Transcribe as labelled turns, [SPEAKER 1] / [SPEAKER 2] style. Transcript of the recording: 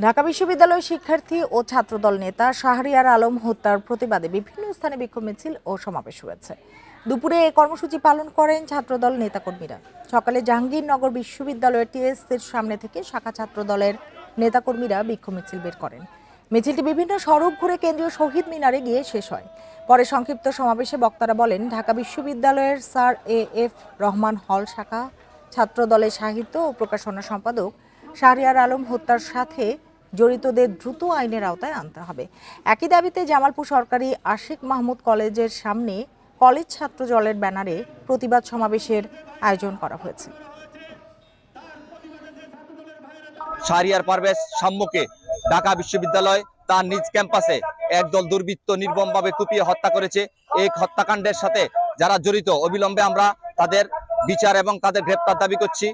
[SPEAKER 1] ঢাকা বিশ্ববিদ্যালয় শিক্ষার্থী ও ছাত্রদল নেতা শাহরিয়ার আলম হত্যার প্রতিবাদে বিভিন্ন স্থানে বিক্ষোভ মিছিল ও সমাবেশ হয়েছে। দুপুরে এই কর্মসূচি পালন করেন ছাত্রদল নেতাকর্মীরা। সকালে জাহাঙ্গীরনগর বিশ্ববিদ্যালয়ের টিএসসির সামনে থেকে শাখা ছাত্রদলের নেতাকর্মীরা বিক্ষোভ মিছিল বের করেন। মিছিলটি বিভিন্ন সড়ক ঘুরে কেন্দ্রীয় শহীদ মিনারে গিয়ে শেষ হয়। পরে সংক্ষিপ্ত সমাবেশে বক্তারা বলেন, ঢাকা বিশ্ববিদ্যালয়ের স্যার এএফ রহমান হল শাখা ছাত্রদলের সাহিত্য ও প্রকাশনা সম্পাদক শাহরিয়ার আলম হত্যার সাথে জড়িতদের দ্রুত আইনের আওতায় আনতে হবে। একই দাবিতে জামালপুর সরকারি আশিক মাহমুদ কলেজের সামনে কলেজ ছাত্র দলের ব্যানারে প্রতিবাদ সমাবেশের আয়োজন করা হয়েছে।
[SPEAKER 2] শাহরিয়ার পারভেজ সাম্যকে ঢাকা বিশ্ববিদ্যালয় তার নিজ ক্যাম্পাসে একদল দুর্বৃত্ত নির্মমভাবে কুপিয়ে হত্যা করেছে। এই হত্যাকাণ্ডের সাথে যারা জড়িত অবিলম্বে আমরা তাদের বিচার এবং তাদের গ্রেপ্তার দাবি করছি।